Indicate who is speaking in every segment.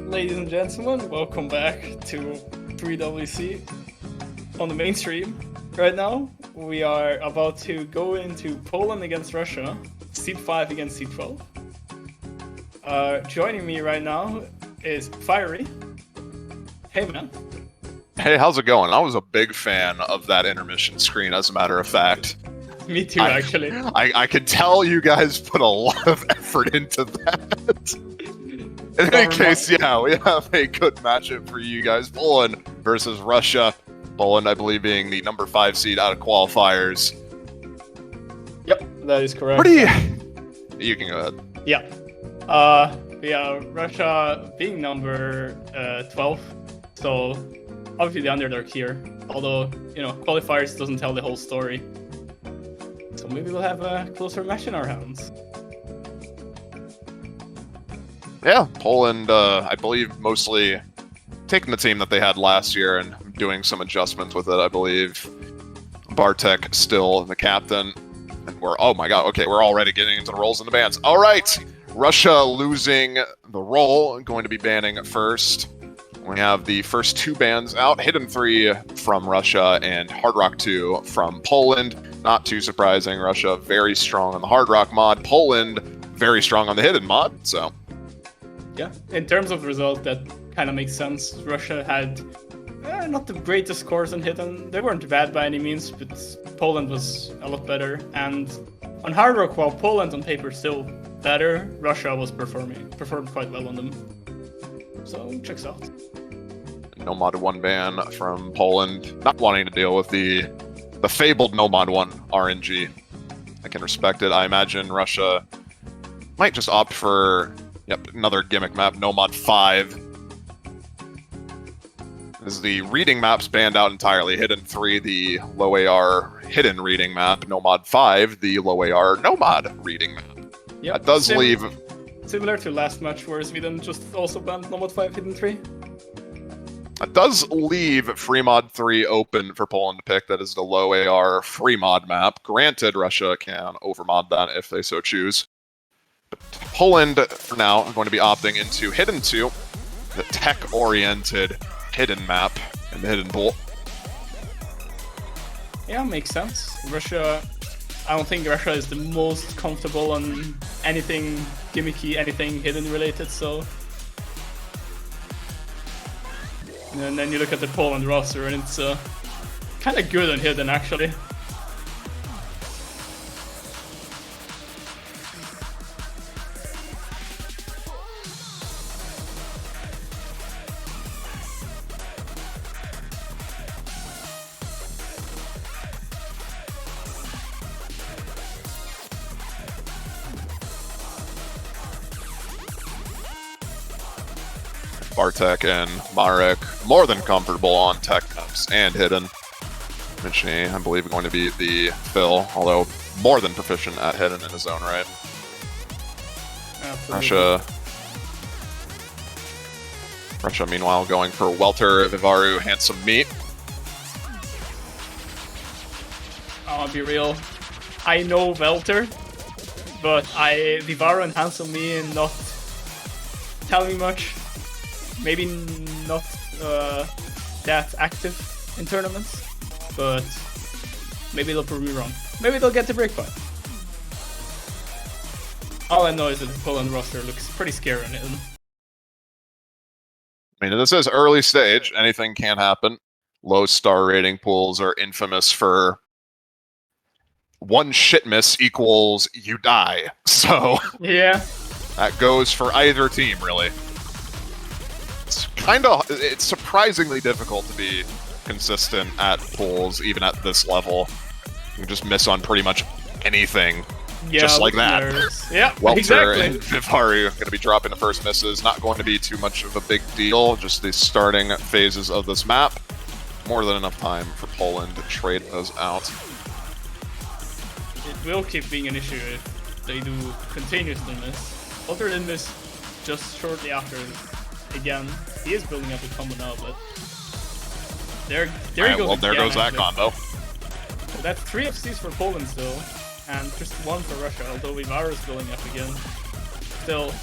Speaker 1: Ladies and gentlemen, welcome back to 3WC on the mainstream. Right now, we are about to go into Poland against Russia, Seed 5 against Seed 12. Joining me right now is Fiery. Hey man.
Speaker 2: Hey, how's it going? I was a big fan of that intermission screen, as a matter of fact.
Speaker 1: Me too, actually.
Speaker 2: I could tell you guys put a lot of effort into that. In any case, yeah, we have a good matchup for you guys. Poland versus Russia. Poland, I believe, being the number 5 seed out of qualifiers.
Speaker 1: Yep, that is correct.
Speaker 2: You can go ahead.
Speaker 1: Yeah. Russia being number 12, so obviously the underdog here. Although, qualifiers doesn't tell the whole story. So maybe we'll have a closer match in our hands.
Speaker 2: Yeah, Poland, I believe, mostly taking the team that they had last year and doing some adjustments with it, I believe. Bartek still the captain. And oh my god, okay, we're already getting into the roles in the bans. All right, Russia losing the role, going to be banning first. We have the first 2 bans out, Hidden 3 from Russia and Hard Rock 2 from Poland. Not too surprising, Russia very strong on the Hard Rock mod, Poland very strong on the Hidden mod, so...
Speaker 1: Yeah, in terms of result, that kind of makes sense. Russia had not the greatest scores on Hidden. They weren't bad by any means, but Poland was a lot better. And on Hard Rock, while Poland on paper is still better, Russia was performed quite well on them. So, checks out.
Speaker 2: No Mod 1 ban from Poland, not wanting to deal with the fabled No Mod 1 RNG. I can respect it. I imagine Russia might just opt for... Yep, another gimmick map, No Mod 5. This is the reading maps banned out entirely. Hidden 3, the low AR hidden reading map. No Mod 5, the low AR no mod reading map.
Speaker 1: Yep,
Speaker 2: that does leave...
Speaker 1: Similar to last match where Sweden just also banned No Mod 5 Hidden 3.
Speaker 2: That does leave Free Mod 3 open for Poland to pick. That is the low AR free mod map. Granted, Russia can overmod that if they so choose. Poland, for now, are going to be opting into Hidden 2, the tech-oriented hidden map in the hidden pool.
Speaker 1: Yeah, makes sense. Russia, I don't think Russia is the most comfortable on anything gimmicky, anything hidden related, so... And then you look at the Poland roster and it's kind of good on hidden, actually.
Speaker 2: Bartek and Marek more than comfortable on tech maps and hidden. Menty, I believe, going to be the fill, although more than proficient at hidden in his own right.
Speaker 1: Absolutely.
Speaker 2: Russia, meanwhile, going for Welter, Vivaru, Handsome Meat.
Speaker 1: I'll be real. I know Welter, but Vivaru and Handsome Meat not tell me much. Maybe not that active in tournaments, but maybe they'll prove me wrong. Maybe they'll get the breakpoint. All I know is that the Poland roster looks pretty scary on it.
Speaker 2: I mean, this is early stage. Anything can happen. Low star rating pools are infamous for one shit miss equals you die. So
Speaker 1: yeah,
Speaker 2: that goes for either team, really. It's surprisingly difficult to be consistent at pools, even at this level. You can just miss on pretty much anything
Speaker 1: Yeah,
Speaker 2: just like that.
Speaker 1: Yeah,
Speaker 2: Welter
Speaker 1: exactly.
Speaker 2: and Vivaru going to be dropping the first misses. Not going to be too much of a big deal. Just the starting phases of this map. More than enough time for Poland to trade those out.
Speaker 1: It will keep being an issue if they do continuously miss. Welter did miss just shortly after. Again, he is building up a combo now, but there he goes.
Speaker 2: Well, there goes that combo.
Speaker 1: So that's 3 FCs for Poland still, and just 1 for Russia, although Vivaru is building up again. Still,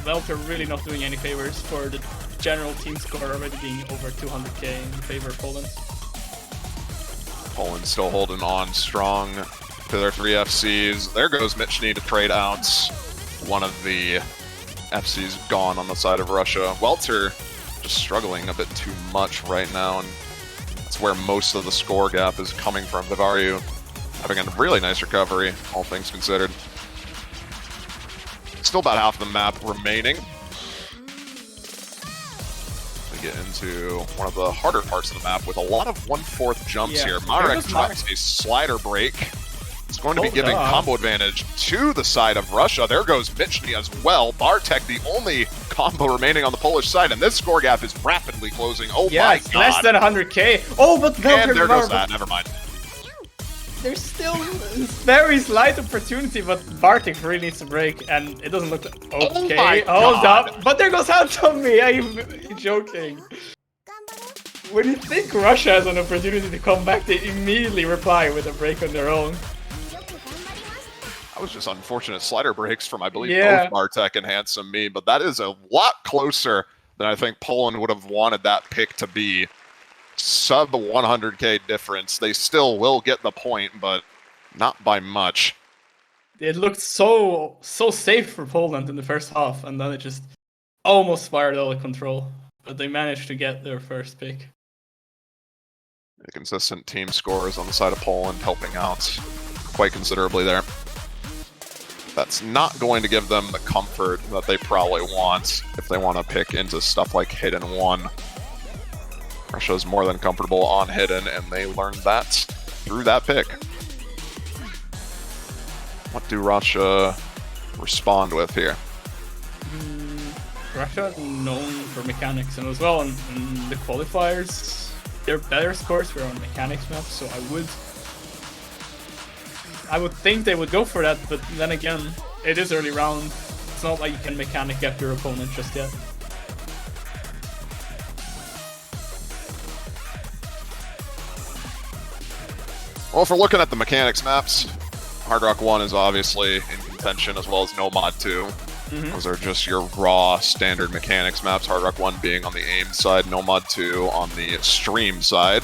Speaker 1: Welter really not doing any favors for the general team score already being over 200k in favor of Poland.
Speaker 2: Poland still holding on strong to their 3 FCs. There goes Michny to trade out. One of the FCs gone on the side of Russia. Welter just struggling a bit too much right now, and that's where most of the score gap is coming from. Vivaru having a really nice recovery, all things considered. Still about half the map remaining. We get into one of the harder parts of the map with a lot of 1/4 jumps here. Marek drops a slider break. It's going to be giving combo advantage to the side of Russia. There goes Michny as well. Bartek, the only combo remaining on the Polish side, and this score gap is rapidly closing. Oh my god.
Speaker 1: Less than 100k. Oh, but
Speaker 2: and there goes that. Never mind.
Speaker 1: There's still very slight opportunity, but Bartek really needs to break, and it doesn't look okay. Hold up. But there goes Hantomi. Are you joking? When you think Russia has an opportunity to come back, they immediately reply with a break on their own.
Speaker 2: That was just unfortunate slider breaks from, I believe, both Bartek and Handsome Me, but that is a lot closer than I think Poland would have wanted that pick to be. Sub 100k difference. They still will get the point, but not by much.
Speaker 1: It looked so safe for Poland in the first half, and then it just almost spiraled out of control. But they managed to get their first pick.
Speaker 2: The consistent team scores on the side of Poland helping out quite considerably there. That's not going to give them the comfort that they probably want if they want to pick into stuff like Hidden 1. Russia's more than comfortable on Hidden, and they learned that through that pick. What do Russia respond with here?
Speaker 1: Russia is known for mechanics, and as well in the qualifiers, their better scores were on mechanics maps, so I would think they would go for that, but then again, it is early round. It's not like you can mechanic up your opponent just yet.
Speaker 2: Well, if we're looking at the mechanics maps, Hard Rock 1 is obviously in contention, as well as Nomad 2. Those are just your raw standard mechanics maps, Hard Rock 1 being on the aim side, Nomad 2 on the stream side.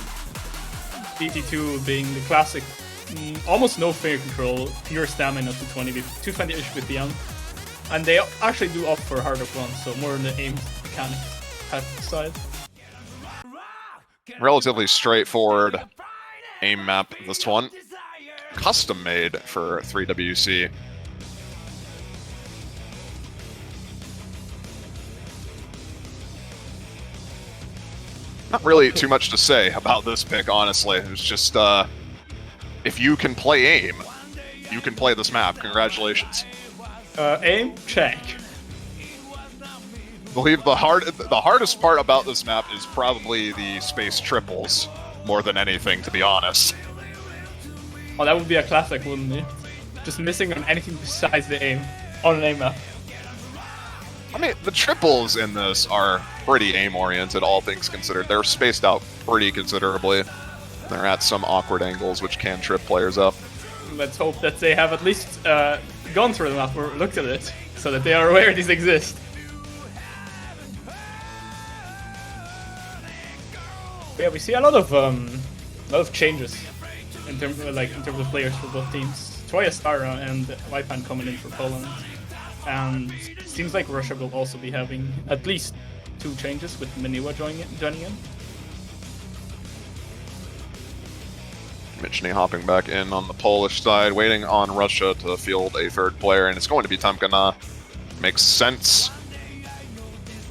Speaker 1: BT2 being the classic, almost no finger control, pure stamina to 220-ish with the and they actually do opt for Hard Rock 1, so more on the aim mechanics type side.
Speaker 2: Relatively straightforward aim map, this one. Custom made for 3WC. Not really too much to say about this pick, honestly. It's just, if you can play aim, you can play this map. Congratulations.
Speaker 1: Aim, check.
Speaker 2: I believe the hardest part about this map is probably the space triples, more than anything, to be honest.
Speaker 1: Oh, that would be a classic, wouldn't it? Just missing on anything besides the aim, on an aim map.
Speaker 2: I mean, the triples in this are pretty aim-oriented, all things considered. They're spaced out pretty considerably. They're at some awkward angles, which can trip players up.
Speaker 1: Let's hope that they have at least gone through the map or looked at it, so that they are aware these exist. Yeah, we see a lot of changes in terms of players for both teams. Troya Stara and Waipan coming in for Poland, and it seems like Russia will also be having at least 2 changes with Maniwa joining in.
Speaker 2: Michny hopping back in on the Polish side, waiting on Russia to field a third player, and it's going to be Temkana. Makes sense.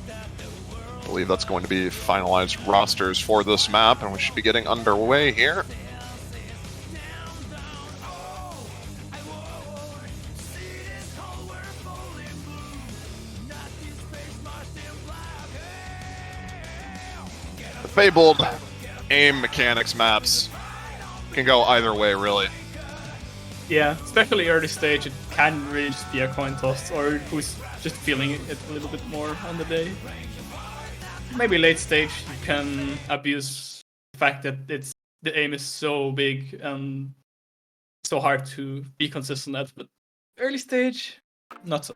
Speaker 2: I believe that's going to be finalized rosters for this map, and we should be getting underway here. fabled aim mechanics maps can go either way, really.
Speaker 1: Yeah, especially early stage, it can really just be a coin toss, or who's just feeling it a little bit more on the day. Maybe late stage, you can abuse the fact that the aim is so big and so hard to be consistent at, but early stage, not so.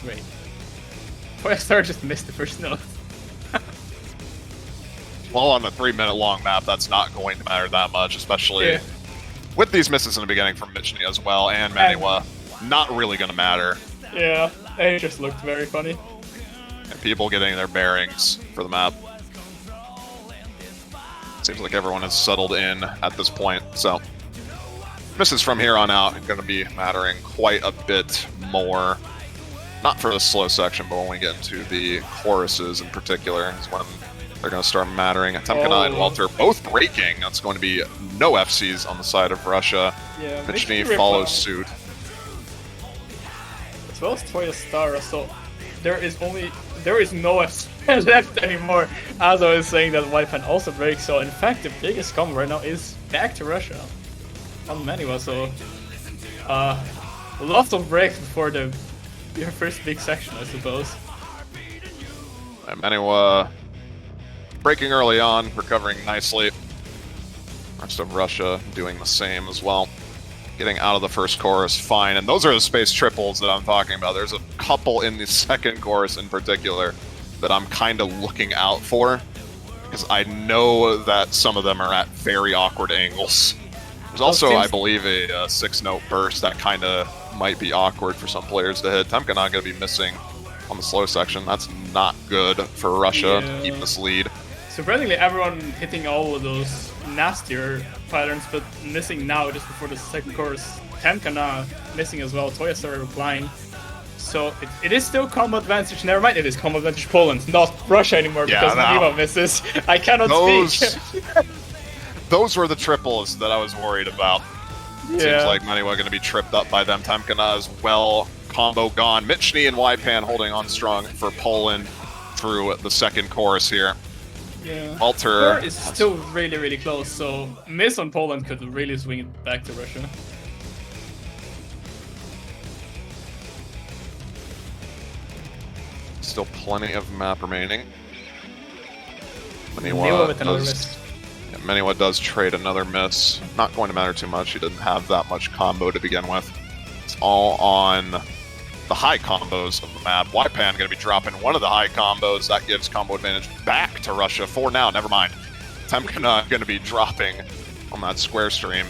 Speaker 1: Great. Toystar just missed the first note.
Speaker 2: Well, on the 3-minute long map, that's not going to matter that much, especially with these misses in the beginning from Michny as well, and Maniwa. Not really going to matter.
Speaker 1: Yeah, it just looked very funny.
Speaker 2: And people getting their bearings for the map. Seems like everyone has settled in at this point, so misses from here on out are going to be mattering quite a bit more. Not for the slow section, but when we get into the choruses in particular is when they're going to start mattering. Temkana and Welter both breaking. That's going to be no FCs on the side of Russia.
Speaker 1: Yeah,
Speaker 2: Michny follows suit.
Speaker 1: As well as Toystar, so there is no FC left anymore. As I was saying, that Whitepan also breaks. So in fact, the biggest combo right now is back to Russia on Maniwa. So lots of breaks before your first big section, I suppose.
Speaker 2: And Maniwa breaking early on, recovering nicely. Rest of Russia doing the same as well. Getting out of the first chorus, fine. And those are the space triples that I'm talking about. There's a couple in the second chorus in particular that I'm kind of looking out for, because I know that some of them are at very awkward angles. There's also, I believe, a 6-note burst that kind of might be awkward for some players to hit. Temka not going to be missing on the slow section. That's not good for Russia to keep this lead.
Speaker 1: Surprisingly, everyone hitting all of those nastier patterns, but missing now just before the second chorus. Temkana missing as well. Toystar replying. So it is still combo advantage. Never mind, it is combo advantage Poland, not Russia anymore, because Maniwa misses. I cannot speak.
Speaker 2: Those were the triples that I was worried about.
Speaker 1: Yeah.
Speaker 2: Seems like Maniwa going to be tripped up by them. Temkana as well. Combo gone. Michny and Ypan holding on strong for Poland through the second chorus here.
Speaker 1: Yeah.
Speaker 2: Walter
Speaker 1: is still really, really close, so miss on Poland could really swing it back to Russia.
Speaker 2: Still plenty of map remaining. Maniwa does trade another miss. Not going to matter too much. He doesn't have that much combo to begin with. It's all on the high combos of the map. Ypan going to be dropping one of the high combos. That gives combo advantage back to Russia for now. Never mind. Temkana going to be dropping on that square stream.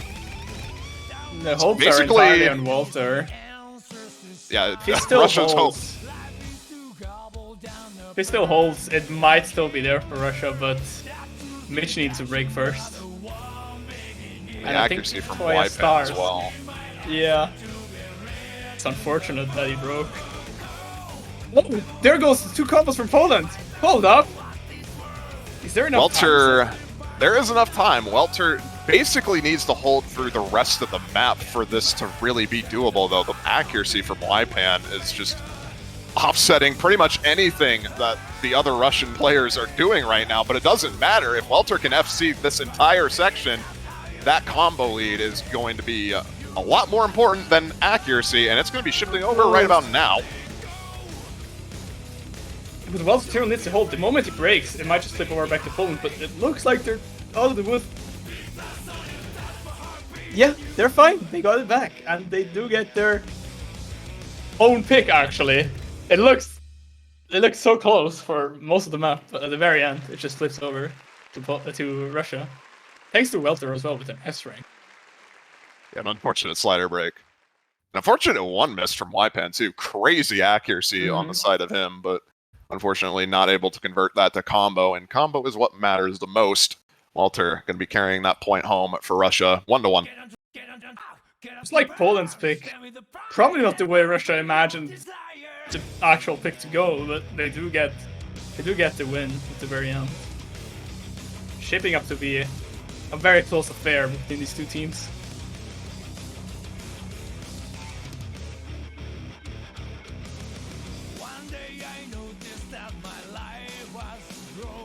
Speaker 1: The hopes are entirely on Walter.
Speaker 2: Yeah,
Speaker 1: he still
Speaker 2: Russia's
Speaker 1: holds. He still holds. It might still be there for Russia, but Mitch needs to break first.
Speaker 2: The accuracy from Ypan as well.
Speaker 1: Yeah. It's unfortunate that he broke. Oh, there goes the 2 combos from Poland. Hold up. Is there enough time?
Speaker 2: There is enough time. Welter basically needs to hold through the rest of the map for this to really be doable, though. The accuracy from Ypan is just offsetting pretty much anything that the other Russian players are doing right now, but it doesn't matter. If Welter can FC this entire section, that combo lead is going to be a lot more important than accuracy, and it's going to be shifting over right about now.
Speaker 1: But Welter still needs to hold. The moment he breaks, it might just flip over back to Poland, but it looks like they're out of the woods. Yeah, they're fine. They got it back, and they do get their own pick, actually. It looks so close for most of the map, but at the very end, it just flips over to Russia. Thanks to Welter as well with an S rank.
Speaker 2: Yeah, an unfortunate slider break. An unfortunate 1 miss from Ypan too. Crazy accuracy on the side of him, but unfortunately not able to convert that to combo, and combo is what matters the most. Walter going to be carrying that point home for Russia, 1-1.
Speaker 1: It's like Poland's pick. Probably not the way Russia imagined the actual pick to go, but they do get the win at the very end. Shaping up to be a very close affair between these two teams.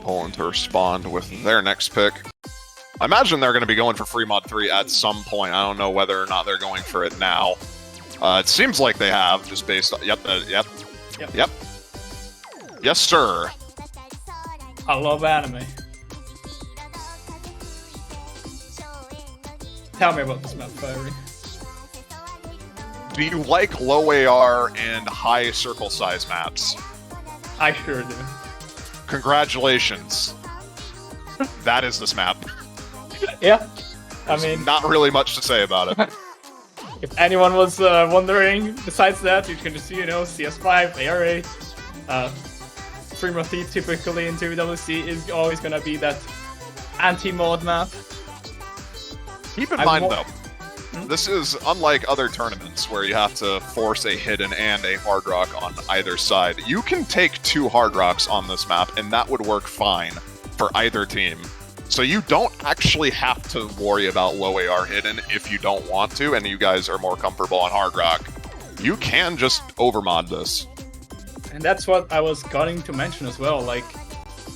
Speaker 2: Poland to respond with their next pick. I imagine they're going to be going for free mod 3 at some point. I don't know whether or not they're going for it now. It seems like they have, just based on... Yep. Yes, sir.
Speaker 1: I love anime. Tell me about this map, Fiery.
Speaker 2: Do you like low AR and high circle size maps?
Speaker 1: I sure do.
Speaker 2: Congratulations. That is this map.
Speaker 1: Yeah.
Speaker 2: There's not really much to say about it.
Speaker 1: If anyone was wondering, besides that, you can just, CS5, ARA, free mod 3 typically in 2WC is always gonna be that anti-mod map.
Speaker 2: Keep in mind, though, this is unlike other tournaments where you have to force a hidden and a hard rock on either side. You can take 2 hard rocks on this map, and that would work fine for either team. So you don't actually have to worry about low AR hidden if you don't want to, and you guys are more comfortable on hard rock. You can just overmod this.
Speaker 1: And that's what I was going to mention as well. Like,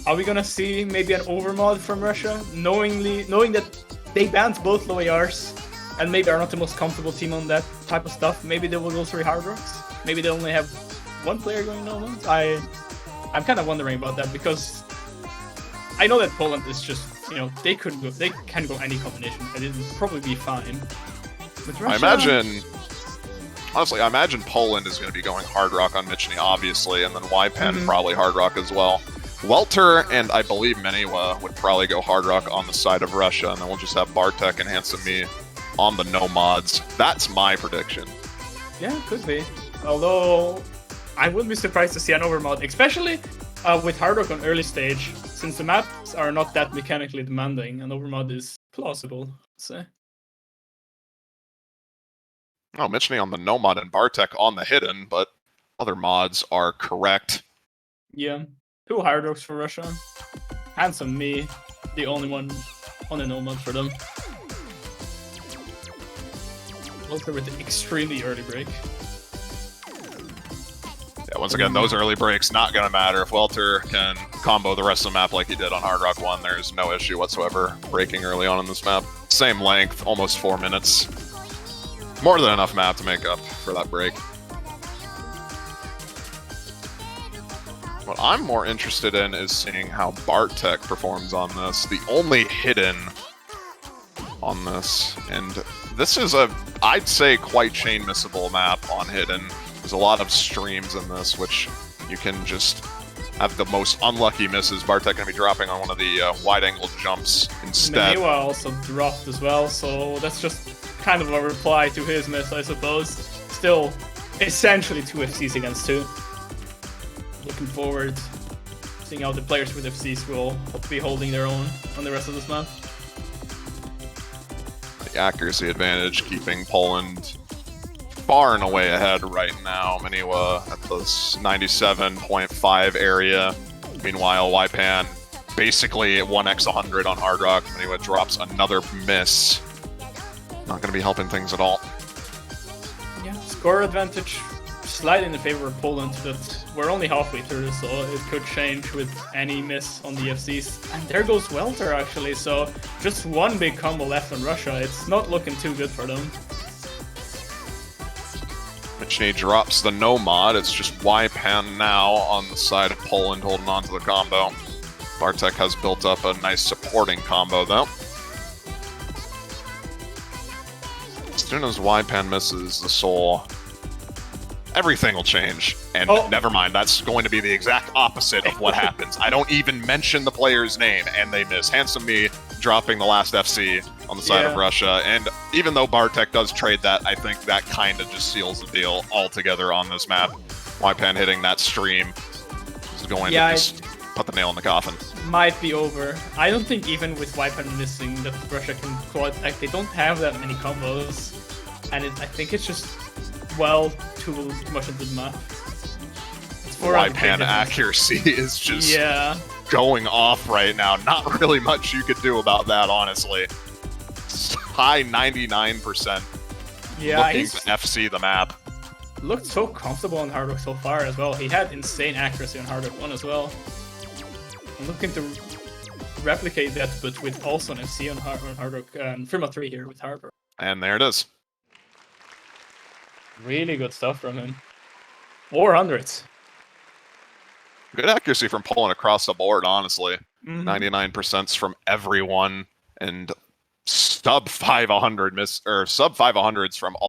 Speaker 1: are we gonna see maybe an overmod from Russia, knowing that they banned both low ARs, and maybe are not the most comfortable team on that type of stuff? Maybe they will go 3 hard rocks. Maybe they only have 1 player going no mods. I'm kind of wondering about that, because I know that Poland is just, they can go any combination, and it would probably be fine. But Russia,
Speaker 2: I imagine Poland is going to be going hard rock on Michny, obviously, and then YPen probably hard rock as well. Welter and I believe Menty would probably go hard rock on the side of Russia, and then we'll just have Bartek and Handsome Me on the no mods. That's my prediction.
Speaker 1: Yeah, could be. Although, I wouldn't be surprised to see an overmod, especially with hard rock on early stage, since the maps are not that mechanically demanding, an overmod is plausible, I'd say.
Speaker 2: Oh, Michny on the no mod and Bartek on the hidden, but other mods are correct.
Speaker 1: Yeah. 2 hard rocks for Russia. Handsome Me, the only one on a no mod for them. Walter with the extremely early break.
Speaker 2: Yeah, once again, those early breaks not going to matter. If Welter can combo the rest of the map like he did on Hard Rock 1, there's no issue whatsoever breaking early on in this map. Same length, almost 4 minutes. More than enough map to make up for that break. What I'm more interested in is seeing how Bartek performs on this. The only hidden on this, and this is I'd say, quite chain missable map on hidden. There's a lot of streams in this, which you can just have the most unlucky misses. Bartek going to be dropping on one of the wide-angle jumps instead.
Speaker 1: Mewa also dropped as well, so that's just kind of a reply to his miss, I suppose. Still, essentially 2 FCs against 2. Looking forward to seeing how the players with FCs will be holding their own on the rest of this map.
Speaker 2: The accuracy advantage keeping Poland far and away ahead right now. Menywa at the 97.5 area. Meanwhile, YPen basically at 1x100 on Hard Rock. Menywa drops another miss. Not going to be helping things at all.
Speaker 1: Yeah, score advantage slightly in the favor of Poland, but we're only halfway through, so it could change with any miss on the FCs. And there goes Welter, actually, so just 1 big combo left on Russia. It's not looking too good for them.
Speaker 2: Michny drops the no mod. It's just YPen now on the side of Poland holding on to the combo. Bartek has built up a nice supporting combo, though. As soon as YPen misses the soul, everything will change. And never mind, that's going to be the exact opposite of what happens. I don't even mention the player's name, and they miss. Handsome Me dropping the last FC on the side of Russia. And even though Bartek does trade that, I think that kind of just seals the deal altogether on this map. YPen hitting that stream is going to just put the nail in the coffin.
Speaker 1: Might be over. I don't think even with YPen missing that Russia can claw it back. They don't have that many combos. And I think it's just, too much into the map.
Speaker 2: YPen accuracy is just going off right now. Not really much you could do about that, honestly. High 99%.
Speaker 1: Yeah,
Speaker 2: looking to FC the map.
Speaker 1: looked so comfortable on Hard Rock so far as well. He had insane accuracy on Hard Rock 1 as well. I'm looking to replicate that, but with also an FC on Hard Rock, Firma 3 here with Hard Rock.
Speaker 2: And there it is.
Speaker 1: Really good stuff from him. 400s.
Speaker 2: Good accuracy from Poland across the board, honestly. 99% from everyone, and sub 500s from all.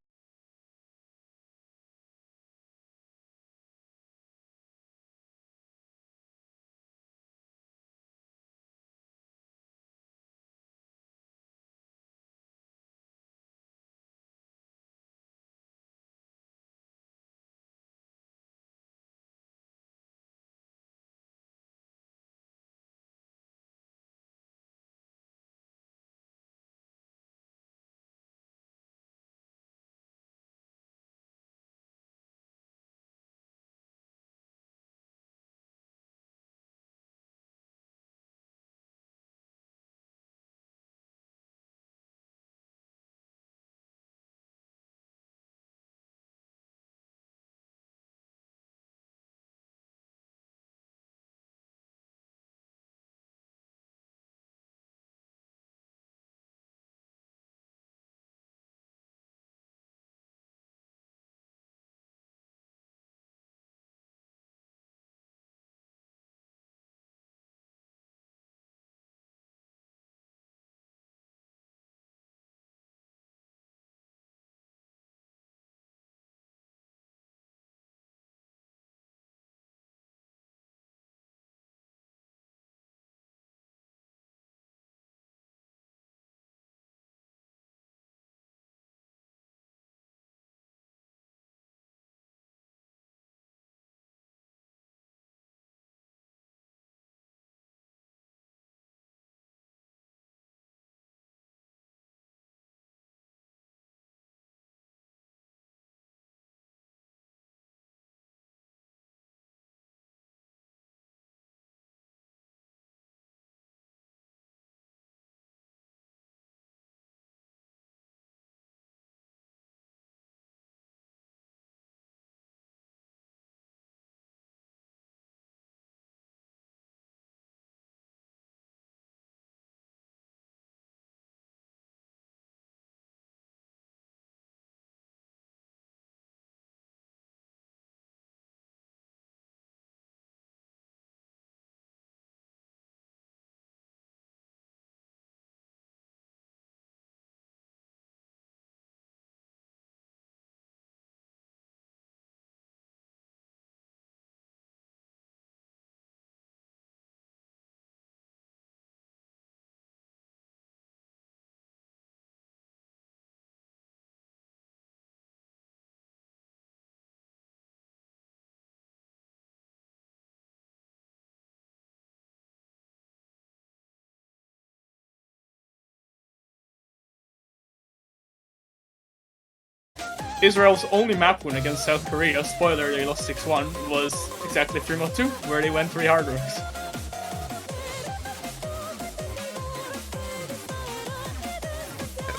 Speaker 1: Israel's only map win against South Korea, spoiler, they lost 6-1, was exactly 3-2, where they went 3 Hard Rocks.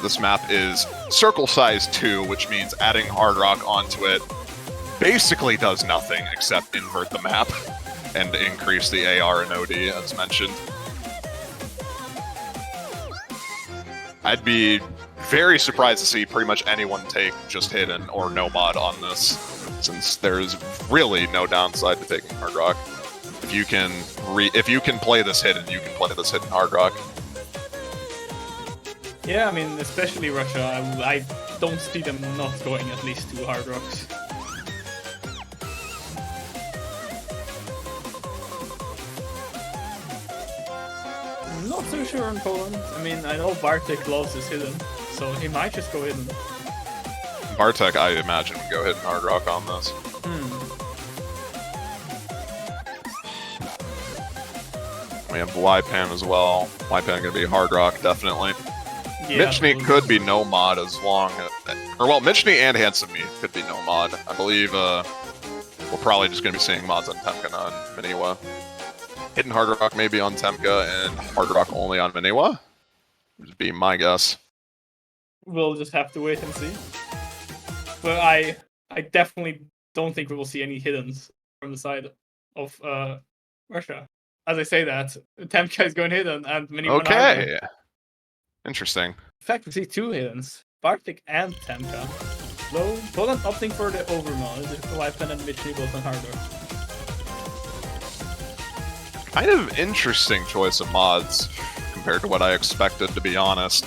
Speaker 2: This map is circle size 2, which means adding Hard Rock onto it basically does nothing except invert the map and increase the AR and OD, as mentioned. I'd be very surprised to see pretty much anyone take just hidden or no mod on this, since there's really no downside to taking Hard Rock. If you can play this hidden, you can play this hidden Hard Rock.
Speaker 1: Yeah, I mean, especially Russia, I don't see them not going at least 2 Hard Rocks. I'm not so sure on Poland. I mean, I know Bartek loves his hidden, so he might just go hidden.
Speaker 2: Bartek, I imagine, would go hidden Hard Rock on this. We have Wypan as well. Wypan gonna be Hard Rock, definitely.
Speaker 1: Yeah,
Speaker 2: Menty could be no mod as long as... Or, well, Menty and Handsome Me could be no mod. I believe we're probably just going to be seeing mods on Temka and on Miniwa. Hidden Hard Rock maybe on Temka and Hard Rock only on Miniwa? Would be my guess.
Speaker 1: We'll just have to wait and see. But I I definitely don't think we will see any hiddens from the side of Russia. As I say that, Temka is going hidden and Mini
Speaker 2: Okay. Interesting.
Speaker 1: In fact, we see 2 hiddens. Bartik and Temka. Low, Poland opting for the overmod. Wipen and Mitchie both on hardware.
Speaker 2: Kind of interesting choice of mods compared to what I expected, to be honest.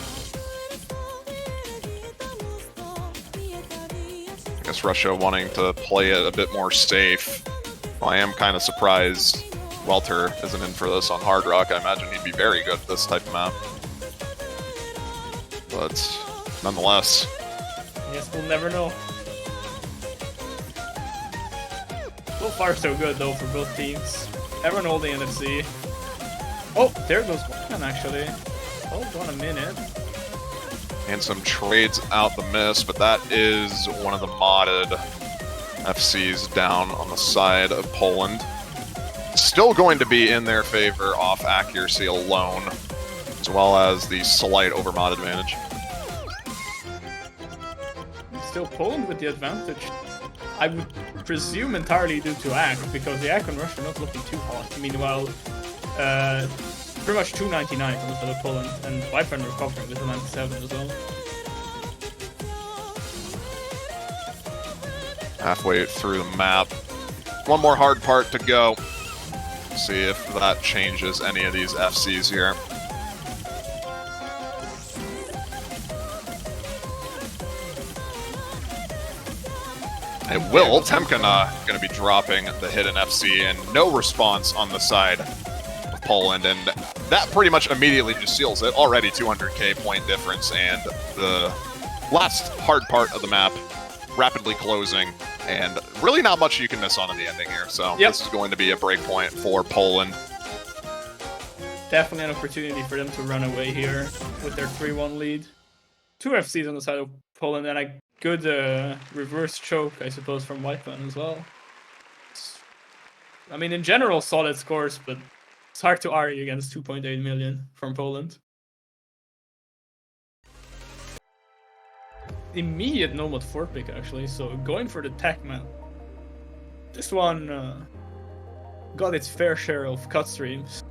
Speaker 2: I guess Russia wanting to play it a bit more safe. Well, I am kind of surprised Welter isn't in for this on Hard Rock. I imagine he'd be very good at this type of map. But nonetheless.
Speaker 1: I guess we'll never know. So far so good though for both teams. Everyone holding NFC. Oh, there goes one actually. Hold on a minute.
Speaker 2: And some trades out the miss, but that is one of the modded FCs down on the side of Poland. Still going to be in their favor off accuracy alone, as well as the slight overmod advantage.
Speaker 1: Still Poland with the advantage. I would presume entirely due to ACK, because the ACK on Russia are not looking too hot. Meanwhile, pretty much 299 on the side of Poland, and Viper recovering with a 97 as well.
Speaker 2: Halfway through the map. One more hard part to go. See if that changes any of these FCs here. It will. Temkana going to be dropping the hidden FC, and no response on the side of Poland, and that pretty much immediately just seals it. Already 200k point difference, and the last hard part of the map rapidly closing, and really not much you can miss on in the ending here. So This is going to be a break point for Poland.
Speaker 1: Definitely an opportunity for them to run away here with their 3-1 lead. 2 FCs on the side of Poland, and a good reverse choke, I suppose, from Whiteman as well. I mean, in general, solid scores, but it's hard to argue against 2.8 million from Poland. Immediate Nomad 4 pick, actually, so going for the tech man. This one got its fair share of cut streams.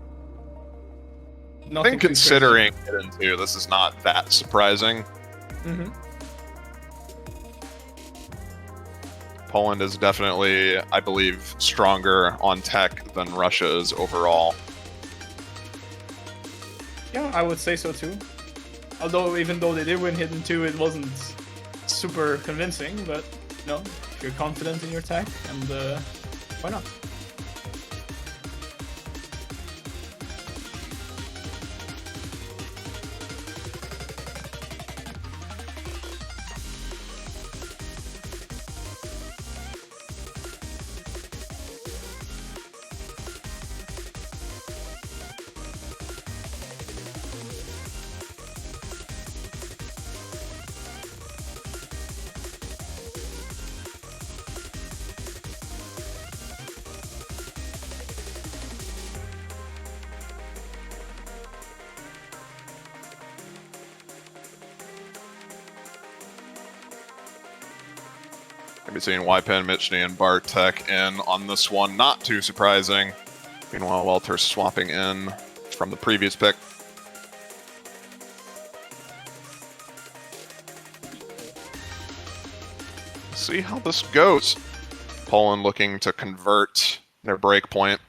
Speaker 2: I think considering it into, this is not that surprising.
Speaker 1: Mm-hmm.
Speaker 2: Poland is definitely, I believe, stronger on tech than Russia is overall.
Speaker 1: Yeah, I would say so too. Although, even though they did win Hidden 2, it wasn't super convincing, but no, if you're confident in your tech, and why not?
Speaker 2: Between Ypen, Michny, and Bartek in on this one. Not too surprising. Meanwhile, Welter swapping in from the previous pick. See how this goes. Poland looking to convert their break point.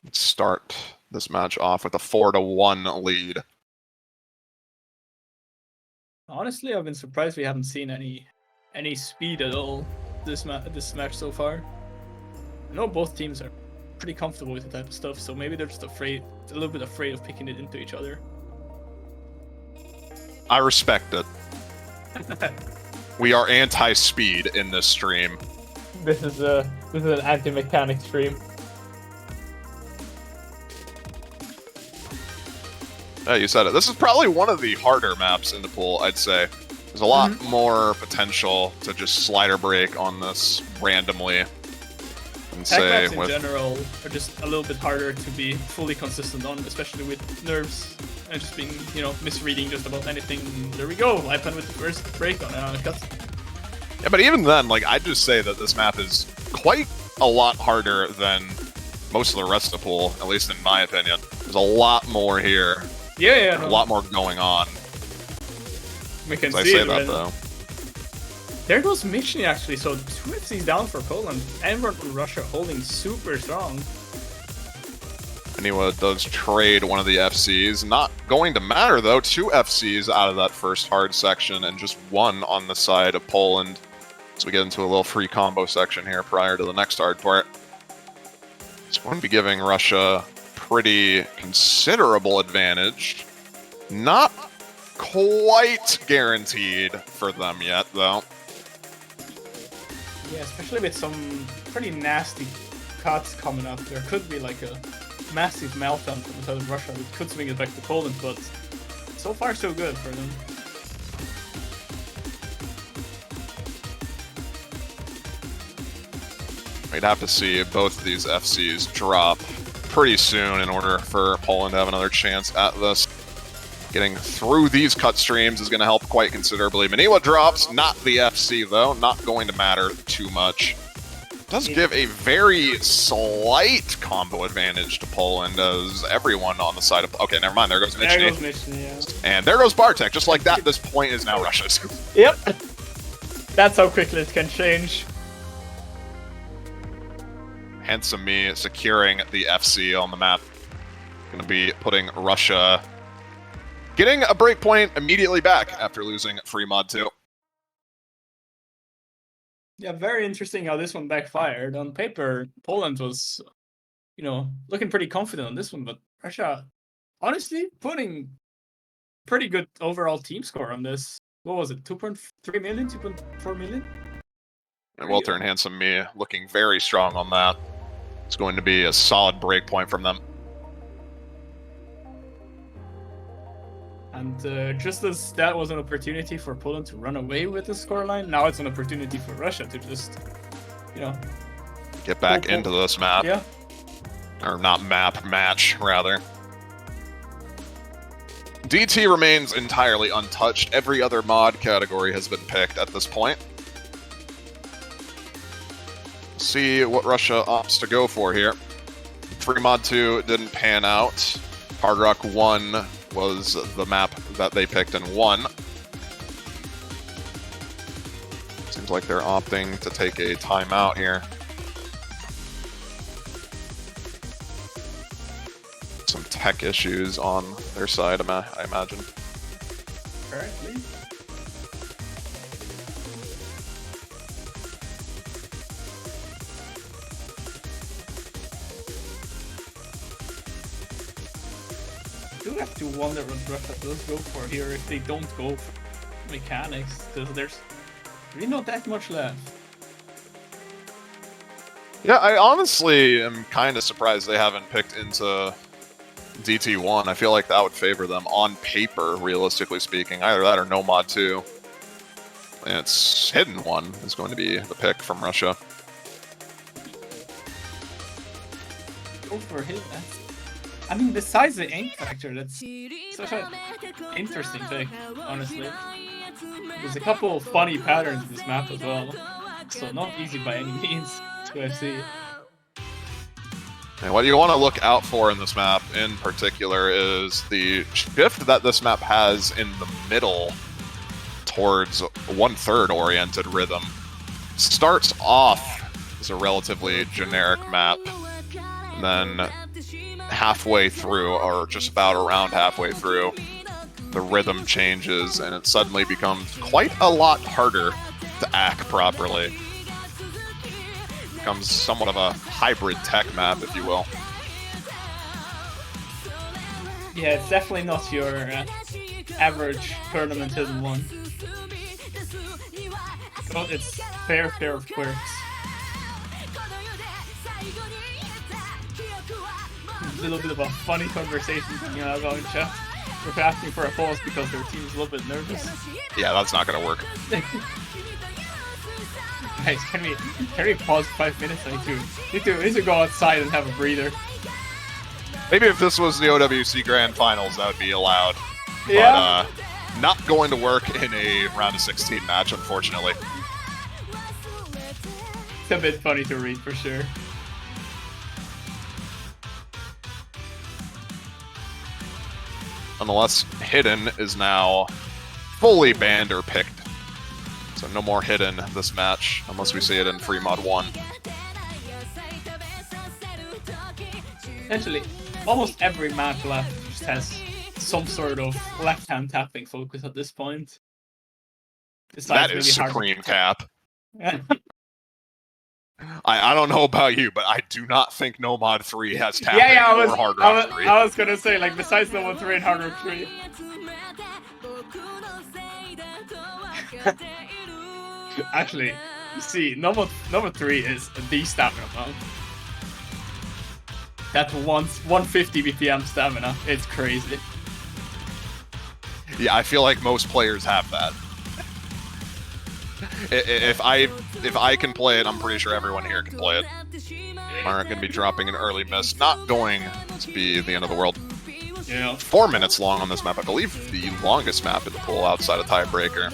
Speaker 2: Let's start this match off with a 4-1 lead.
Speaker 1: Honestly, I've been surprised we haven't seen any speed at all this match so far. I know both teams are pretty comfortable with the type of stuff, so maybe they're just a little bit afraid of picking it into each other.
Speaker 2: I respect it. We are anti-speed in this stream.
Speaker 1: This is an anti-mechanic stream.
Speaker 2: You said it. This is probably one of the harder maps in the pool, I'd say. There's a lot more potential to just slider break on this randomly. And
Speaker 1: say maps in general are just a little bit harder to be fully consistent on, especially with nerves and just being, misreading just about anything. There we go, Ipan with the first break on cut.
Speaker 2: Yeah, but even then, like, I'd just say that this map is quite a lot harder than most of the rest of the pool, at least in my opinion. There's a lot more here.
Speaker 1: Yeah,
Speaker 2: A lot more going on.
Speaker 1: We can
Speaker 2: I
Speaker 1: see
Speaker 2: say
Speaker 1: it,
Speaker 2: that, though.
Speaker 1: There goes Michny, actually, so 2 FCs down for Poland. Everyone from Russia holding super strong.
Speaker 2: Aniwa does trade one of the FCs. Not going to matter, though. 2 FCs out of that first hard section and just 1 on the side of Poland. So we get into a little free combo section here prior to the next hard part. It's going to be giving Russia pretty considerable advantage. Not quite guaranteed for them yet, though.
Speaker 1: Yeah, especially with some pretty nasty cuts coming up. There could be like a massive meltdown from the side of Russia. It could swing it back to Poland, but so far so good for them.
Speaker 2: We'd have to see both of these FCs drop pretty soon in order for Poland to have another chance at this. Getting through these cut streams is going to help quite considerably. Maniwa drops, not the FC though, not going to matter too much. Does give a very slight combo advantage to Poland as everyone on the side of... Okay, never mind, there goes Michny.
Speaker 1: There goes Michny, yeah.
Speaker 2: And there goes Bartek, just like that, this point is now Russia's.
Speaker 1: Yep. That's how quickly it can change.
Speaker 2: Handsome Me securing the FC on the map. Going to be putting Russia... getting a breakpoint immediately back after losing free mod 2.
Speaker 1: Yeah, very interesting how this one backfired. On paper, Poland was, you know, looking pretty confident on this one, but Russia, honestly, putting pretty good overall team score on this. What was it, 2.3 million, 2.4 million?
Speaker 2: And Walter and Handsome Me looking very strong on that. It's going to be a solid breakpoint from them.
Speaker 1: And just as that was an opportunity for Poland to run away with the scoreline, now it's an opportunity for Russia to just, you know...
Speaker 2: get back into this map.
Speaker 1: Yeah.
Speaker 2: Or not map, match, rather. DT remains entirely untouched. Every other mod category has been picked at this point. See what Russia opts to go for here. Free mod 2 didn't pan out. Hard Rock 1 was the map that they picked and won. Seems like they're opting to take a timeout here. Some tech issues on their side, I imagine.
Speaker 1: Apparently. I do have to wonder what Russia does go for here if they don't go for mechanics, because there's really not that much left.
Speaker 2: Yeah, I honestly am kind of surprised they haven't picked into DT1. I feel like that would favor them on paper, realistically speaking. Either that or no mod 2. And it's Hidden 1 is going to be the pick from Russia.
Speaker 1: Go for him. I mean, besides the ink factor, that's such an interesting pick, honestly. There's a couple of funny patterns in this map as well, so not easy by any means to see.
Speaker 2: And what you want to look out for in this map in particular is the shift that this map has in the middle towards 1/3 oriented rhythm. Starts off as a relatively generic map, and then halfway through, or just about around halfway through, the rhythm changes and it suddenly becomes quite a lot harder to act properly. Becomes somewhat of a hybrid tech map, if you will.
Speaker 1: Yeah, it's definitely not your average tournament Hidden 1. But it's fair of quirks. A little bit of a funny conversation coming out about chat. We're asking for a pause because their team's a little bit nervous.
Speaker 2: Yeah, that's not gonna work.
Speaker 1: Guys, can we pause 5 minutes? I need to go outside and have a breather.
Speaker 2: Maybe if this was the OWC Grand Finals, that would be allowed.
Speaker 1: Yeah.
Speaker 2: But not going to work in a round of 16 match, unfortunately.
Speaker 1: It's a bit funny to read for sure.
Speaker 2: Nonetheless, Hidden is now fully banned or picked. So no more Hidden this match, unless we see it in Free Mod 1.
Speaker 1: Essentially, almost every map left just has some sort of left-hand tapping focus at this point.
Speaker 2: That is supreme cap. I don't know about you, but I do not think No Mod 3 has tapping or Hard Rock 3.
Speaker 1: I was gonna say, like, besides No Mod 3 and Hard Rock 3. Actually, you see, No Mod 3 is the stamina mount. That 150 BPM stamina, it's crazy.
Speaker 2: Yeah, I feel like most players have that. If I can play it, I'm pretty sure everyone here can play it. Marek gonna be dropping an early miss. Not going to be the end of the world.
Speaker 1: Yeah.
Speaker 2: 4 minutes long on this map. I believe the longest map in the pool outside of Tiebreaker.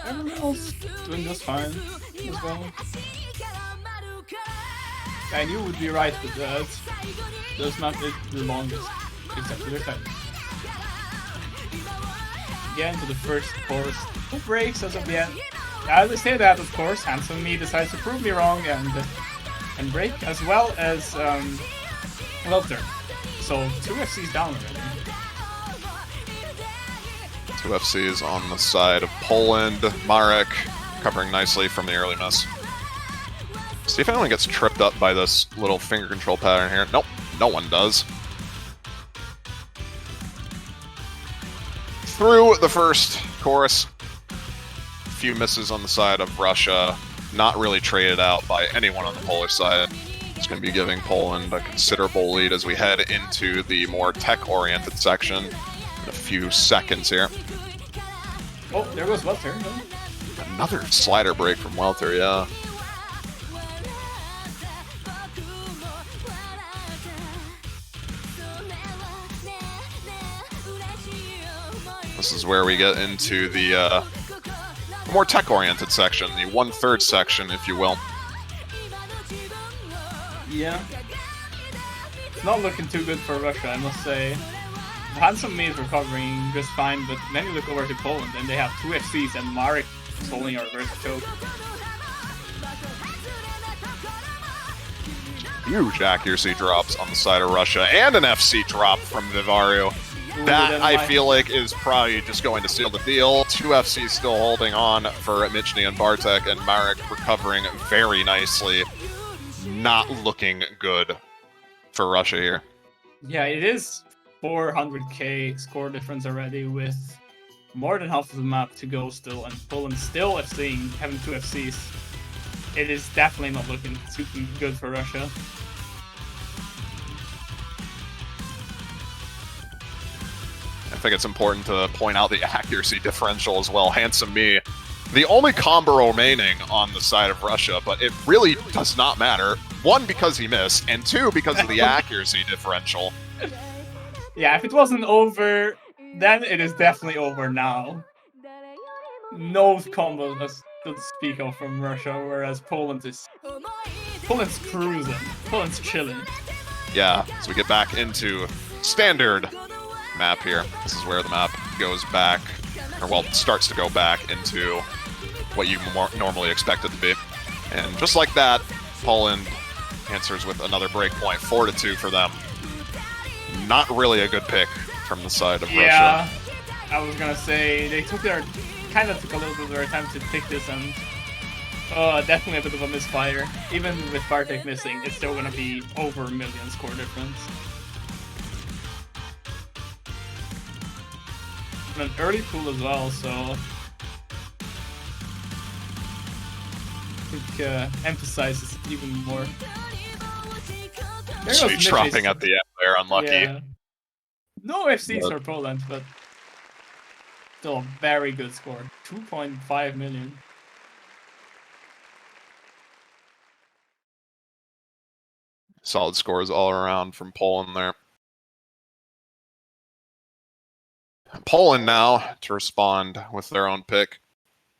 Speaker 1: Everyone else doing just fine as well. And you would be right with that. This map is the longest, except for the time. Again, to the first course. Who breaks as of yet? As I say that, of course, Handsome Me decides to prove me wrong and break, as well as Welter. So 2 FCs down already.
Speaker 2: 2 FCs on the side of Poland. Marek covering nicely from the early miss. See if anyone gets tripped up by this little finger control pattern here. Nope, no one does. Through the first chorus. A few misses on the side of Russia. Not really traded out by anyone on the Polish side. It's going to be giving Poland a considerable lead as we head into the more tech-oriented section in a few seconds here.
Speaker 1: Oh, there goes Welter.
Speaker 2: Another slider break from Welter, yeah. This is where we get into the more tech-oriented section, the 1/3 section, if you will.
Speaker 1: Yeah. It's not looking too good for Russia, I must say. Handsome Me is recovering just fine, but then you look over to Poland and they have 2 FCs and Marek is holding a reverse choke.
Speaker 2: Huge accuracy drops on the side of Russia, and an FC drop from Vivario. That, I feel like, is probably just going to seal the deal. 2 FCs still holding on for Michny and Bartek, and Marek recovering very nicely. Not looking good for Russia here.
Speaker 1: Yeah, it is 400k score difference already with more than half of the map to go still, and Poland still FCing, having 2 FCs. It is definitely not looking super good for Russia.
Speaker 2: I think it's important to point out the accuracy differential as well. Handsome Me, the only combo remaining on the side of Russia, but it really does not matter. 1, because he missed, and 2, because of the accuracy differential.
Speaker 1: Yeah, if it wasn't over, then it is definitely over now. No combos to speak of from Russia, whereas Poland's cruising. Poland's chilling.
Speaker 2: Yeah, so we get back into standard map here. This is where the map goes back, or well, starts to go back into what you normally expect it to be. And just like that, Poland answers with another breakpoint, 4-2 for them. Not really a good pick from the side of Russia.
Speaker 1: I was gonna say they took a little bit of their time to pick this, and definitely a bit of a misfire. Even with Bartek missing, it's still gonna be over a million score difference. And an early pool as well, so I think emphasizes it even more.
Speaker 2: She's dropping at the end there, unlucky.
Speaker 1: Yeah. No FCs for Poland, but still a very good score. 2.5 million.
Speaker 2: Solid scores all around from Poland there. Poland now to respond with their own pick.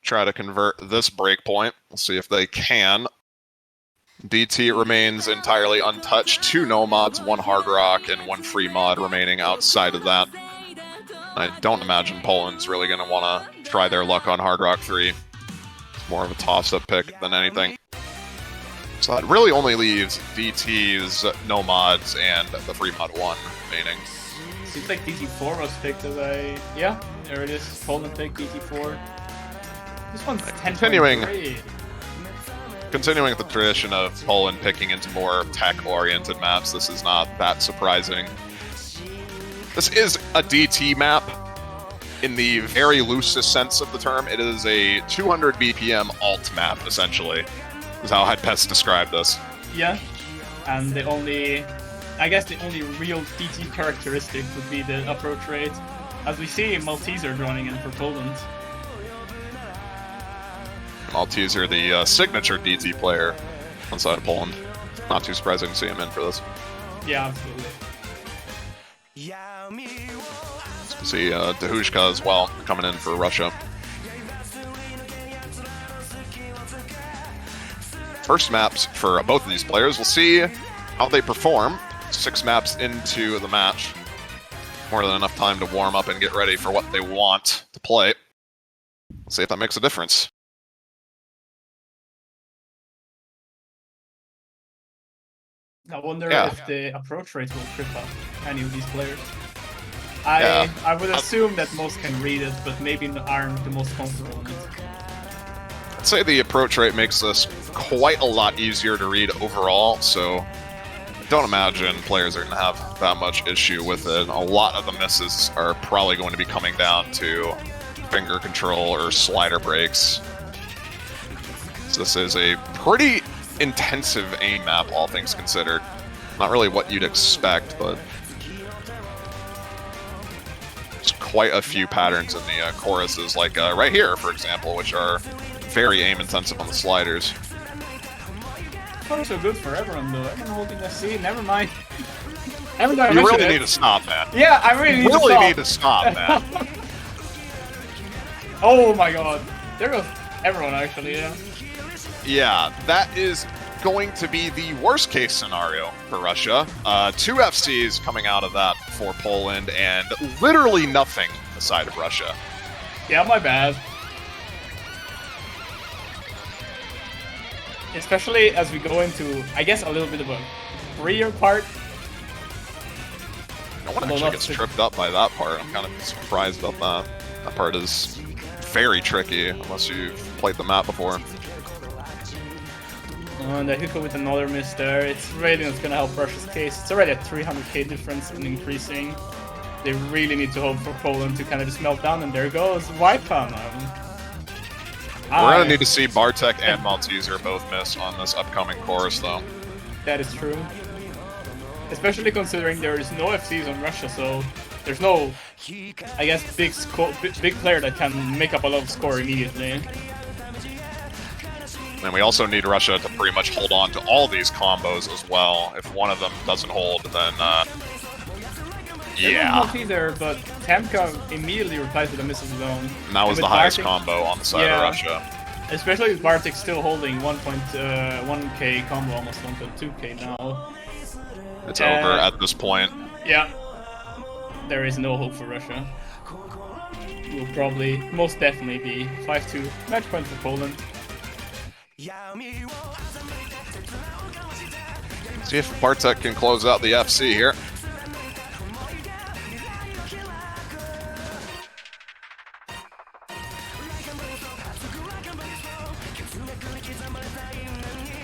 Speaker 2: Try to convert this breakpoint. We'll see if they can. DT remains entirely untouched. 2 no mods, 1 hard rock, and 1 free mod remaining outside of that. I don't imagine Poland's really going to want to try their luck on hard rock 3. It's more of a toss-up pick than anything. So that really only leaves DT's no mods and the free mod 1 remaining.
Speaker 1: Seems like DT4 was picked as yeah, there it is. Poland pick DT4. This one's 10.3.
Speaker 2: Continuing the tradition of Poland picking into more tech-oriented maps, this is not that surprising. This is a DT map in the very loosest sense of the term. It is a 200 BPM alt map, essentially, is how I'd best describe this.
Speaker 1: Yeah, and I guess the only real DT characteristic would be the approach rate, as we see Malteser running in for Poland.
Speaker 2: Malteser, the signature DT player inside of Poland. Not too surprising to see him in for this.
Speaker 1: Yeah, absolutely.
Speaker 2: So we see Dahushka as well coming in for Russia. First maps for both of these players. We'll see how they perform. 6 maps into the match. More than enough time to warm up and get ready for what they want to play. We'll see if that makes a difference.
Speaker 1: I wonder if the approach rate will trip up any of these players. I would assume that most can read it, but maybe aren't the most comfortable in it.
Speaker 2: I'd say the approach rate makes this quite a lot easier to read overall, so I don't imagine players are going to have that much issue with it. A lot of the misses are probably going to be coming down to finger control or slider breaks. So this is a pretty intensive aim map, all things considered. Not really what you'd expect, but there's quite a few patterns in the choruses, like right here, for example, which are very aim intensive on the sliders.
Speaker 1: Not so good for everyone, though. Everyone holding the C. Never mind.
Speaker 2: You really need to stop, man.
Speaker 1: Yeah, I really
Speaker 2: need to stop, man.
Speaker 1: Oh my god. There goes everyone, actually, yeah.
Speaker 2: Yeah, that is going to be the worst case scenario for Russia. 2 FCs coming out of that for Poland, and literally nothing aside of Russia.
Speaker 1: Yeah, my bad. Especially as we go into, I guess, a little bit of a freer part.
Speaker 2: No one actually gets tripped up by that part. I'm kind of surprised about that. That part is very tricky, unless you've played the map before.
Speaker 1: And Dahushka with another miss there. It's really not going to help Russia's case. It's already a 300k difference and increasing. They really need to hope for Poland to kind of just melt down, and there goes Wipa.
Speaker 2: We're going to need to see Bartek and Malteser both miss on this upcoming chorus, though.
Speaker 1: That is true. Especially considering there is no FCs on Russia, so there's no, I guess, big player that can make up a lot of score immediately.
Speaker 2: And we also need Russia to pretty much hold on to all these combos as well. If one of them doesn't hold, then yeah.
Speaker 1: Either, but Tamka immediately replies with a miss of his own.
Speaker 2: And that was the highest combo on the side of Russia.
Speaker 1: Especially with Bartek still holding 1.1k combo, almost 1.2k now.
Speaker 2: It's over at this point.
Speaker 1: Yeah. There is no hope for Russia. Will probably, most definitely be 5-2. Match point for Poland.
Speaker 2: See if Bartek can close out the FC here.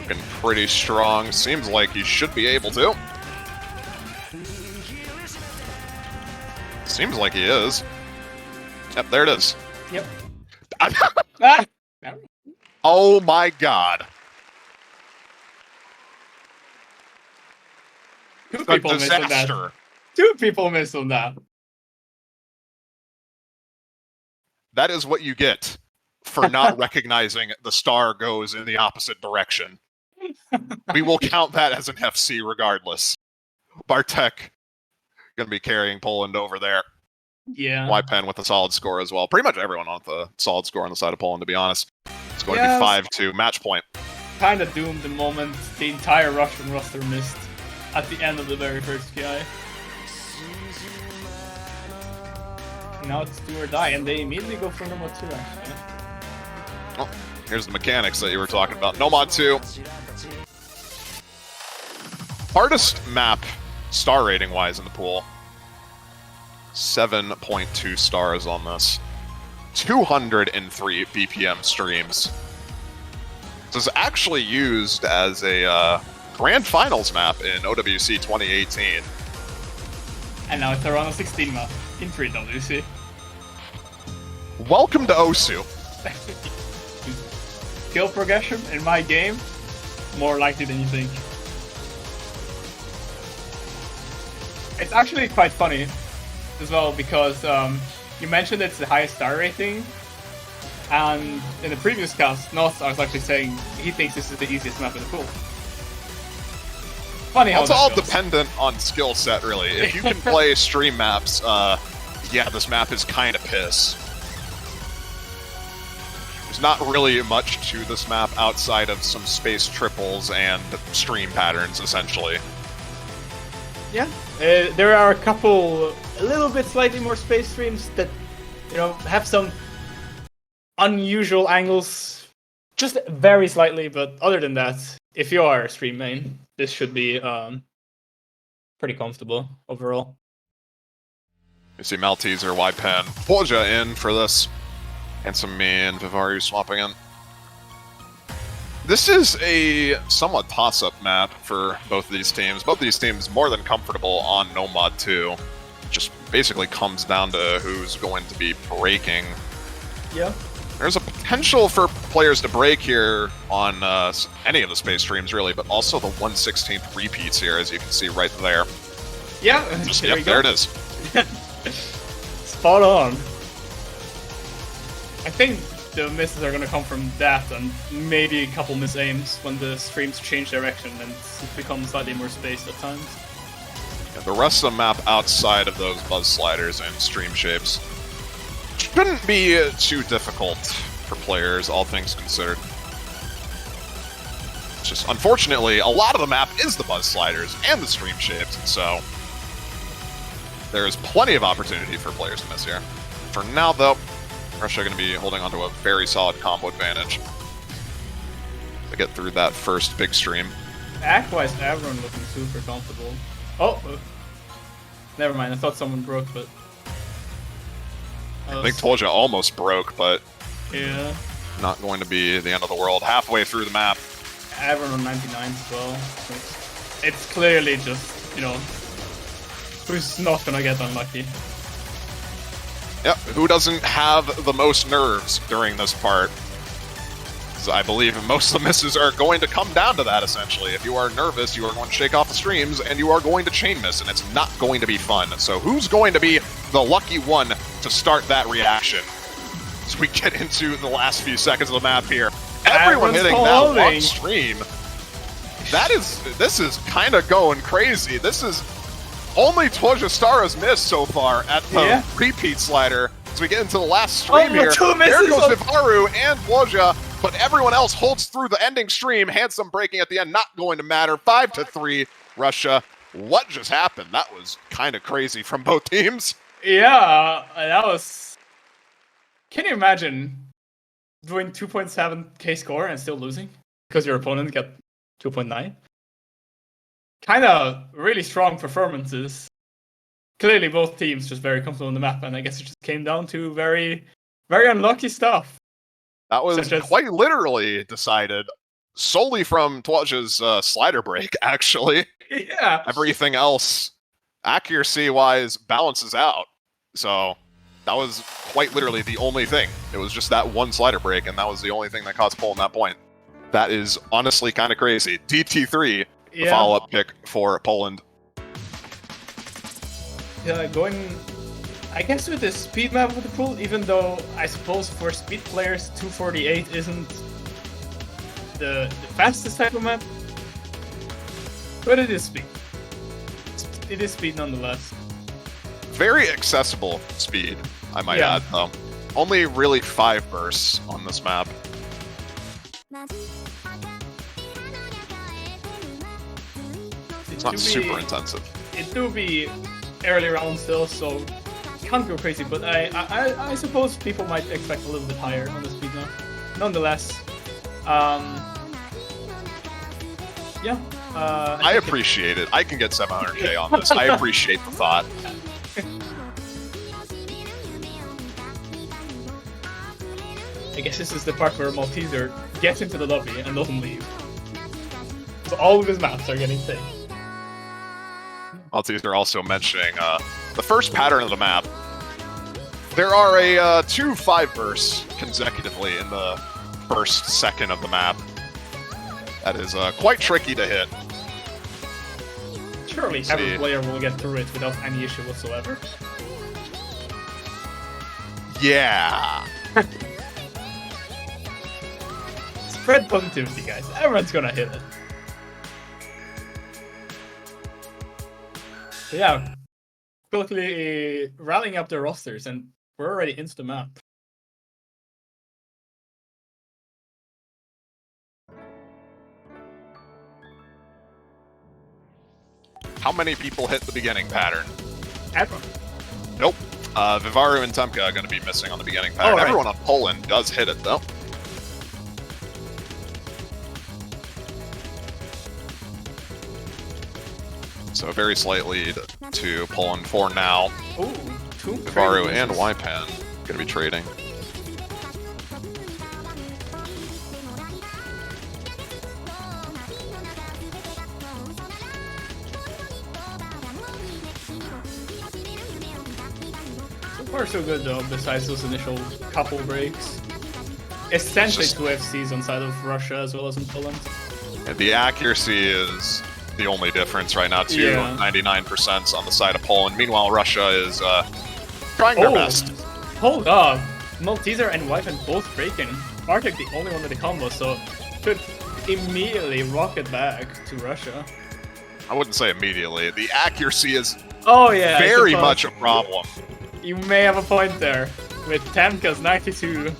Speaker 2: Looking pretty strong. Seems like he should be able to. Seems like he is. Yep, there it is.
Speaker 1: Yep.
Speaker 2: Oh my god.
Speaker 1: Two people missed on that. 2 people missed on that.
Speaker 2: That is what you get for not recognizing the star goes in the opposite direction. We will count that as an FC regardless. Bartek going to be carrying Poland over there.
Speaker 1: Yeah.
Speaker 2: YPen with a solid score as well. Pretty much everyone on the solid score on the side of Poland, to be honest. It's going to be 5-2, match point.
Speaker 1: Kind of doomed the moment the entire Russian roster missed at the end of the very first PI. Now it's do or die, and they immediately go for Nomad 2, actually.
Speaker 2: Oh, here's the mechanics that you were talking about. Nomad 2. Hardest map, star rating-wise, in the pool. 7.2 stars on this. 203 BPM streams. This is actually used as a Grand Finals map in OWC 2018.
Speaker 1: And now it's a RO16 map in pre-WC.
Speaker 2: Welcome to OSU.
Speaker 1: Skill progression in my game, more likely than you think. It's actually quite funny as well, because you mentioned it's the highest star rating, and in the previous cast, Nos was actually saying he thinks this is the easiest map in the pool. Funny how
Speaker 2: it's all
Speaker 1: goes.
Speaker 2: dependent on skill set, really. If you can play stream maps, yeah, this map is kind of piss. There's not really much to this map outside of some space triples and stream patterns, essentially.
Speaker 1: Yeah, there are a couple, a little bit slightly more space streams that, you know, have some unusual angles, just very slightly, but other than that, if you are a stream main, this should be pretty comfortable overall.
Speaker 2: You see Malteser, YPen, Polja in for this, and some me and Vivaru swapping in. This is a somewhat toss-up map for both of these teams. Both of these teams more than comfortable on Nomad 2. It just basically comes down to who's going to be breaking.
Speaker 1: Yeah.
Speaker 2: There's a potential for players to break here on any of the space streams, really, but also the 1/16th repeats here, as you can see right there.
Speaker 1: Yeah,
Speaker 2: There it is.
Speaker 1: Spot on. I think the misses are going to come from that, and maybe a couple mis-aims when the streams change direction and it becomes slightly more spaced at times.
Speaker 2: Yeah, the rest of the map outside of those buzz sliders and stream shapes shouldn't be too difficult for players, all things considered. It's just, unfortunately, a lot of the map is the buzz sliders and the stream shapes, so there's plenty of opportunity for players to miss here. For now, though, Russia going to be holding onto a very solid combo advantage to get through that first big stream.
Speaker 1: Act-wise, everyone looking super comfortable. Oh! Never mind, I thought someone broke, but...
Speaker 2: I think Tolja almost broke, but
Speaker 1: yeah,
Speaker 2: not going to be the end of the world. Halfway through the map.
Speaker 1: Everyone on 99 as well. It's clearly just, you know, who's not gonna get unlucky.
Speaker 2: Yep, who doesn't have the most nerves during this part? Because I believe most of the misses are going to come down to that, essentially. If you are nervous, you are going to shake off the streams, and you are going to chain miss, and it's not going to be fun. So who's going to be the lucky one to start that reaction? As we get into the last few seconds of the map here. Everyone hitting that one stream. This is kind of going crazy. This is only Tolja Stara's missed so far at the repeat slider. As we get into the last stream here, there goes Vivaru and Tolja, but everyone else holds through the ending stream. Handsome breaking at the end, not going to matter. 5-3, Russia. What just happened? That was kind of crazy from both teams.
Speaker 1: Yeah, that was... Can you imagine doing 2.7k score and still losing? Because your opponent got 2.9? Kind of really strong performances. Clearly both teams just very comfortable on the map, and I guess it just came down to very, very unlucky stuff.
Speaker 2: That was quite literally decided solely from Tolja's slider break, actually.
Speaker 1: Yeah.
Speaker 2: Everything else, accuracy-wise, balances out. So that was quite literally the only thing. It was just that one slider break, and that was the only thing that caused Poland that point. That is honestly kind of crazy. DT3, the follow-up pick for Poland.
Speaker 1: Yeah, going, I guess, with the speed map of the pool, even though I suppose for speed players 248 isn't the fastest type of map, But it is speed. It is speed nonetheless.
Speaker 2: Very accessible speed, I might add, though. Only really 5 bursts on this map. It's not super intensive.
Speaker 1: It do be early round still, so can't go crazy, but I suppose people might expect a little bit higher on the speed now. Nonetheless, yeah.
Speaker 2: I appreciate it. I can get 700k on this. I appreciate the thought.
Speaker 1: I guess this is the part where Malteser gets into the lobby and doesn't leave. So all of his maps are getting thick.
Speaker 2: Malteser also mentioning the first pattern of the map. There are 2 5 bursts consecutively in the first second of the map. That is quite tricky to hit.
Speaker 1: Surely every player will get through it without any issue whatsoever.
Speaker 2: Yeah.
Speaker 1: Spread positivity, guys. Everyone's gonna hit it. So yeah, quickly rallying up their rosters, and we're already into the map.
Speaker 2: How many people hit the beginning pattern?
Speaker 1: Everyone.
Speaker 2: Nope. Vivaru and Temka are going to be missing on the beginning pattern.
Speaker 1: Right.
Speaker 2: Everyone on Poland does hit it, though. So a very slight lead to Poland for now.
Speaker 1: Ooh, 2
Speaker 2: Vivaru and Ypan going to be trading.
Speaker 1: So far so good though, besides those initial couple breaks. Essentially 2 FCs on side of Russia as well as in Poland.
Speaker 2: And the accuracy is the only difference right now, too. 99% on the side of Poland. Meanwhile, Russia is trying their best.
Speaker 1: Hold up. Malteser and Ypan both breaking. Bartek the only one with the combo, so should immediately rocket back to Russia.
Speaker 2: I wouldn't say immediately. The accuracy is
Speaker 1: very
Speaker 2: much a problem.
Speaker 1: You may have a point there. With Temka's 92.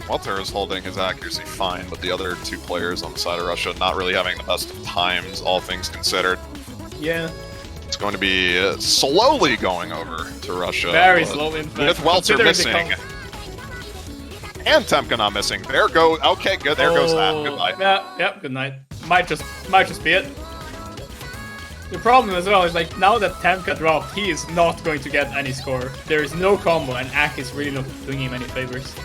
Speaker 2: Walter is holding his accuracy fine, but the other 2 players on the side of Russia not really having the best of times, all things considered.
Speaker 1: Yeah.
Speaker 2: It's going to be slowly going over to Russia.
Speaker 1: Very slowly, in fact.
Speaker 2: With Welter missing. And Temka not missing. There goes. Okay, good. There goes that. Goodbye.
Speaker 1: Yeah, good night. Might just be it. The problem as well is, like, now that Temka dropped, he is not going to get any score. There is no combo, and Ak is really not doing him any favors.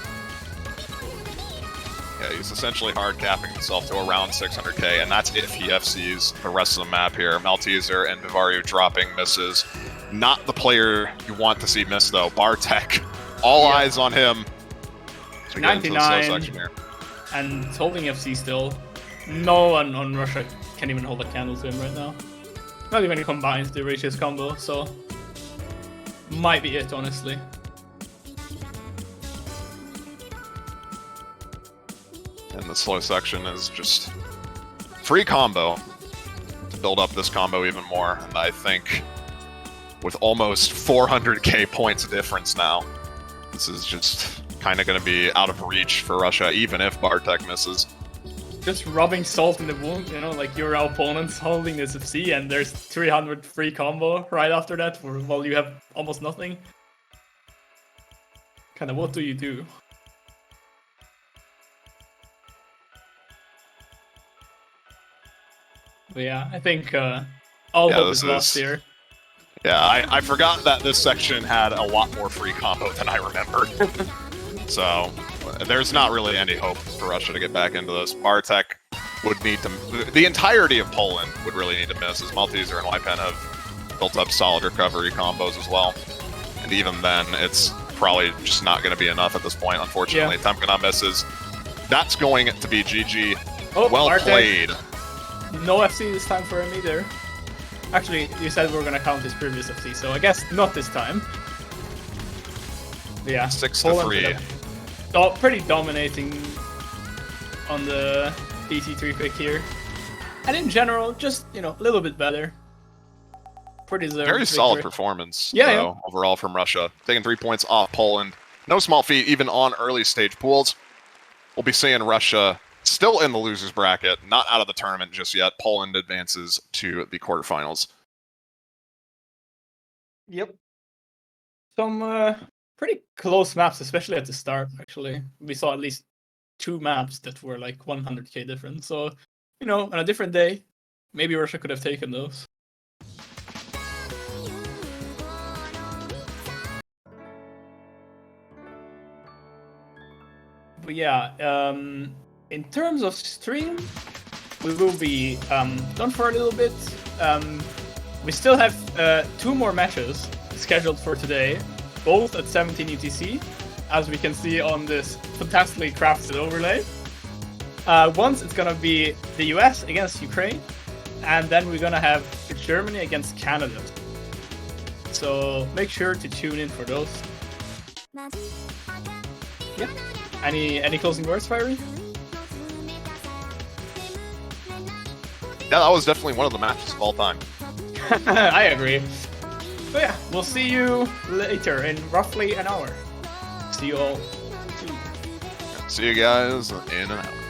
Speaker 2: Yeah, he's essentially hard capping himself to around 600k, and that's if he FCs the rest of the map here. Malteser and Vivaru dropping misses. Not the player you want to see miss, though. Bartek, all eyes on him.
Speaker 1: 99, and holding FC still. No one on Russia can even hold a candle to him right now. Not even combines to reach his combo, so might be it, honestly.
Speaker 2: And the slow section is just free combo to build up this combo even more. And I think with almost 400k points difference now, this is just kind of going to be out of reach for Russia, even if Bartek misses.
Speaker 1: Just rubbing salt in the wound, you know, like your opponent's holding this FC and there's 300 free combo right after that while you have almost nothing. Kind of what do you do? But yeah, I think all hope is lost here.
Speaker 2: Yeah, I forgot that this section had a lot more free combo than I remembered. So there's not really any hope for Russia to get back into this. Bartek would need to... The entirety of Poland would really need to miss, as Malteser and Ypan have built up solid recovery combos as well. And even then, it's probably just not going to be enough at this point, unfortunately. Yeah. Temka misses. That's going to be GG.
Speaker 1: Oh,
Speaker 2: well
Speaker 1: Bartek.
Speaker 2: Played.
Speaker 1: No FC this time for him either. Actually, you said we were going to count his previous FC, so I guess not this time. But yeah,
Speaker 2: 6-3.
Speaker 1: Pretty dominating on the DC3 pick here. And in general, just, you know, a little bit better. Pretty deserved
Speaker 2: Very
Speaker 1: victory.
Speaker 2: solid performance,
Speaker 1: Yeah,
Speaker 2: though, overall from Russia. Taking 3 points off Poland. No small feat, even on early stage pools. We'll be seeing Russia still in the losers bracket, not out of the tournament just yet. Poland advances to the quarterfinals.
Speaker 1: Yep. Some pretty close maps, especially at the start, actually. We saw at least 2 maps that were like 100k different. So, you know, on a different day, maybe Russia could have taken those. But yeah, in terms of stream, we will be done for a little bit. We still have 2 more matches scheduled for today, both at 17 UTC, as we can see on this fantastically crafted overlay. Once it's gonna be the US against Ukraine, and then we're gonna have Germany against Canada. So make sure to tune in for those. Yeah. Any closing words, Fiery?
Speaker 2: Yeah, that was definitely one of the matches of all time.
Speaker 1: I agree. But yeah, we'll see you later in roughly an hour. See you all soon.
Speaker 2: See you guys in an hour.